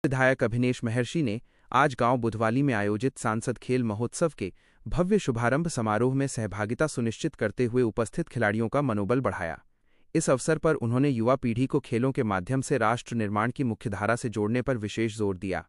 विधायक अभिनेश महर्षि ने आज गांव बुधवाली में आयोजित सांसद खेल महोत्सव के भव्य शुभारंभ समारोह में सहभागिता सुनिश्चित करते हुए उपस्थित खिलाड़ियों का मनोबल बढ़ाया। इस अवसर पर उन्होंने युवा पीढ़ी को खेलों के माध्यम से राष्ट्र निर्माण की मुख्यधारा से जोड़ने पर विशेष जोर दिया।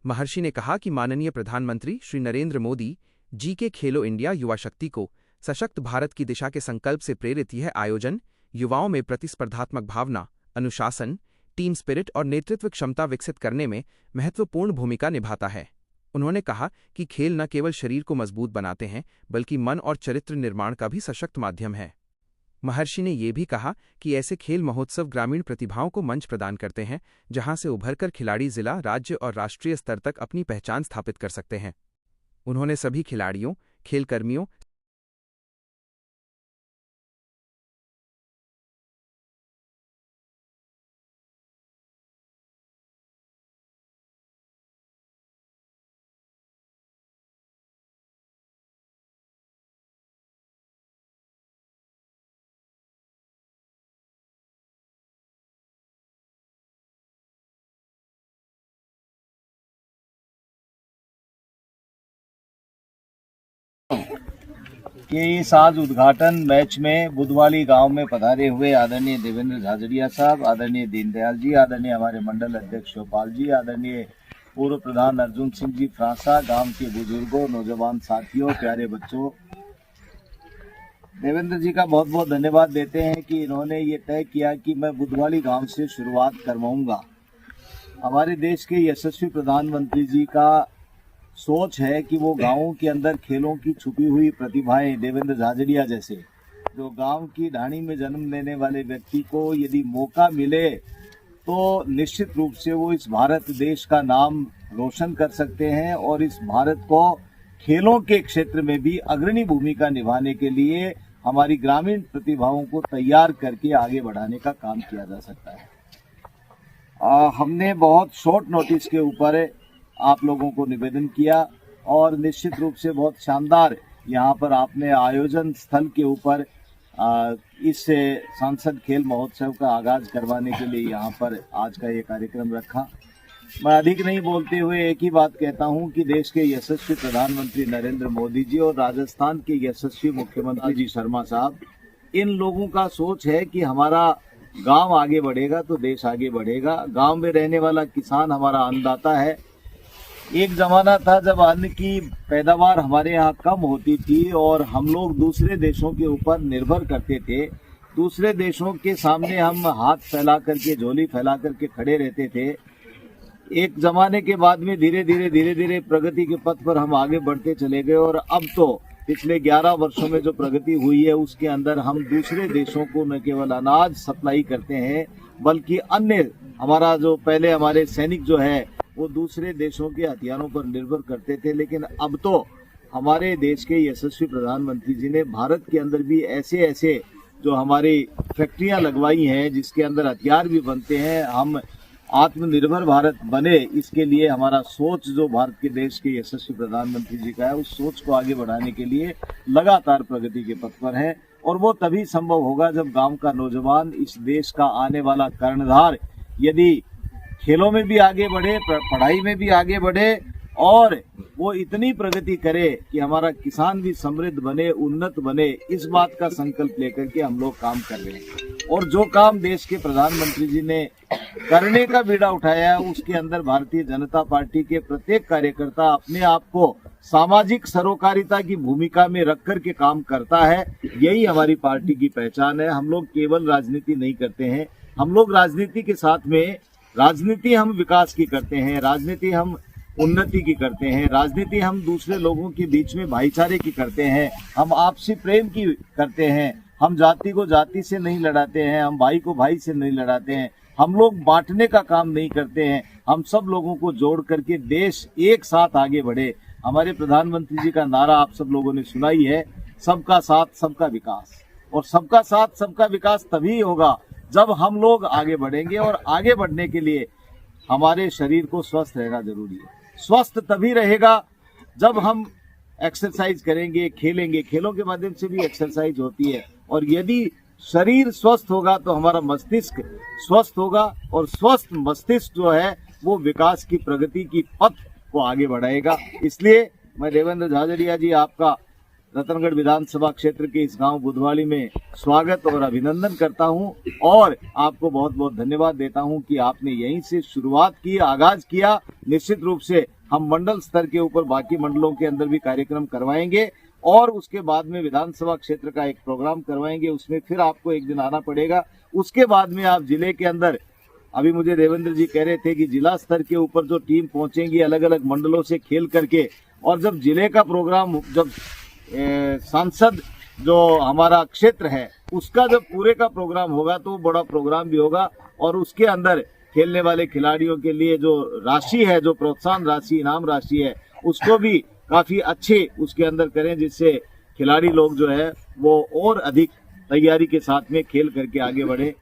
महर्षि ने कहा कि माननीय प्रधानमंत्री श्री नरेंद्र मोदी जी के खेलो इंडिया युवा शक्ति को सशक्त भारत की दिशा के संकल्प से प्रेरित यह आयोजन युवाओं में प्रतिस्पर्धात्मक भावना, अनुशासन, टीम स्पिरिट और नेतृत्व क्षमता विकसित करने में महत्वपूर्ण भूमिका निभाता है। उन्होंने कहा कि खेल न केवल शरीर को मजबूत बनाते हैं बल्कि मन और चरित्र निर्माण का भी सशक्त माध्यम है। महर्षि ने यह भी कहा कि ऐसे खेल महोत्सव ग्रामीण प्रतिभाओं को मंच प्रदान करते हैं, जहां से उभरकर खिलाड़ी जिला, राज्य और राष्ट्रीय स्तर तक अपनी पहचान स्थापित कर सकते हैं। उन्होंने सभी खिलाड़ियों, खेलकर्मियों कि इस आज उद्घाटन मैच में बुधवाली गांव में पधारे हुए आदरणीय देवेंद्र झाझड़िया साहब, आदरणीय दीनदयाल जी, आदरणीय हमारे मंडल अध्यक्ष शिवपाल जी, आदरणीय पूर्व प्रधान अर्जुन सिंह जी फ्रांसा, गांव के बुजुर्गों, नौजवान साथियों, प्यारे बच्चों, देवेंद्र जी का बहुत बहुत धन्यवाद देते हैं कि इन्होंने ये तय किया कि मैं बुधवाली गांव से शुरुआत करवाऊंगा। हमारे देश के यशस्वी प्रधानमंत्री जी का सोच है कि वो गांवों के अंदर खेलों की छुपी हुई प्रतिभाएं, देवेंद्र झाझड़िया जैसे जो गांव की ढाणी में जन्म लेने वाले व्यक्ति को यदि मौका मिले तो निश्चित रूप से वो इस भारत देश का नाम रोशन कर सकते हैं और इस भारत को खेलों के क्षेत्र में भी अग्रणी भूमिका निभाने के लिए हमारी ग्रामीण प्रतिभाओं को तैयार करके आगे बढ़ाने का काम किया जा सकता है। हमने बहुत शॉर्ट नोटिस के ऊपर आप लोगों को निवेदन किया और निश्चित रूप से बहुत शानदार यहाँ पर आपने आयोजन स्थल के ऊपर इस सांसद खेल महोत्सव का आगाज करवाने के लिए यहाँ पर आज का ये कार्यक्रम रखा। मैं अधिक नहीं बोलते हुए एक ही बात कहता हूँ कि देश के यशस्वी प्रधानमंत्री नरेंद्र मोदी जी और राजस्थान के यशस्वी मुख्यमंत्री जी शर्मा साहब, इन लोगों का सोच है कि हमारा गांव आगे बढ़ेगा तो देश आगे बढ़ेगा। गांव में रहने वाला किसान हमारा अन्नदाता है। एक जमाना था जब अन्न की पैदावार हमारे यहाँ कम होती थी और हम लोग दूसरे देशों के ऊपर निर्भर करते थे। दूसरे देशों के सामने हम हाथ फैला करके, झोली फैला करके खड़े रहते थे। एक जमाने के बाद में धीरे धीरे प्रगति के पथ पर हम आगे बढ़ते चले गए और अब तो पिछले 11 वर्षों में जो प्रगति हुई है उसके अंदर हम दूसरे देशों को न केवल अनाज सप्लाई करते हैं बल्कि अन्य हमारा जो पहले हमारे सैनिक जो है वो दूसरे देशों के हथियारों पर निर्भर करते थे, लेकिन अब तो हमारे देश के यशस्वी प्रधानमंत्री जी ने भारत के अंदर भी ऐसे जो हमारी फैक्ट्रियां लगवाई हैं जिसके अंदर हथियार भी बनते हैं। हम आत्मनिर्भर भारत बने, इसके लिए हमारा सोच जो भारत के देश के यशस्वी प्रधानमंत्री जी का है उस सोच को आगे बढ़ाने के लिए लगातार प्रगति के पथ पर है और वो तभी संभव होगा जब गांव का नौजवान, इस देश का आने वाला कर्णधार, यदि खेलों में भी आगे बढ़े, पढ़ाई में भी आगे बढ़े और वो इतनी प्रगति करे कि हमारा किसान भी समृद्ध बने, उन्नत बने। इस बात का संकल्प लेकर के हम लोग काम कर रहे हैं और जो काम देश के प्रधानमंत्री जी ने करने का बीड़ा उठाया है उसके अंदर भारतीय जनता पार्टी के प्रत्येक कार्यकर्ता अपने आप को सामाजिक सरोकारिता की भूमिका में रख कर के काम करता है। यही हमारी पार्टी की पहचान है। हम लोग केवल राजनीति नहीं करते हैं, हम लोग राजनीति के साथ में राजनीति हम विकास की करते हैं, राजनीति हम उन्नति की करते हैं, राजनीति हम दूसरे लोगों के बीच में भाईचारे की करते हैं, हम आपसी प्रेम की करते हैं। हम जाति को जाति से नहीं लड़ाते हैं, हम भाई को भाई से नहीं लड़ाते हैं, हम लोग बांटने का काम नहीं करते हैं। हम सब लोगों को जोड़ करके देश एक साथ आगे बढ़े। हमारे प्रधानमंत्री जी का नारा आप सब लोगों ने सुना ही है, सबका साथ सबका विकास। और सबका साथ सबका विकास तभी होगा जब हम लोग आगे बढ़ेंगे और आगे बढ़ने के लिए हमारे शरीर को स्वस्थ रहना जरूरी है। स्वस्थ तभी रहेगा जब हम एक्सरसाइज करेंगे, खेलेंगे। खेलों के माध्यम से भी एक्सरसाइज होती है और यदि शरीर स्वस्थ होगा तो हमारा मस्तिष्क स्वस्थ होगा और स्वस्थ मस्तिष्क जो है वो विकास की प्रगति की पथ को आगे बढ़ाएगा। इसलिए मैं देवेंद्र झाझड़िया जी आपका रतनगढ़ विधानसभा क्षेत्र के इस गांव बुधवाली में स्वागत और अभिनंदन करता हूं और आपको बहुत बहुत धन्यवाद देता हूं कि आपने यहीं से शुरुआत की, आगाज किया। निश्चित रूप से हम मंडल स्तर के ऊपर बाकी मंडलों के अंदर भी कार्यक्रम करवाएंगे और उसके बाद में विधानसभा क्षेत्र का एक प्रोग्राम करवाएंगे। उसमें फिर आपको एक दिन आना पड़ेगा। उसके बाद में आप जिले के अंदर, अभी मुझे देवेंद्र जी कह रहे थे कि जिला स्तर के ऊपर जो टीम पहुंचेंगी अलग अलग मंडलों से खेल करके, और जब जिले का प्रोग्राम, जब सांसद जो हमारा क्षेत्र है उसका जब पूरे का प्रोग्राम होगा तो बड़ा प्रोग्राम भी होगा और उसके अंदर खेलने वाले खिलाड़ियों के लिए जो राशि है, जो प्रोत्साहन राशि, इनाम राशि है, उसको भी काफी अच्छे उसके अंदर करें, जिससे खिलाड़ी लोग जो है वो और अधिक तैयारी के साथ में खेल करके आगे बढ़े।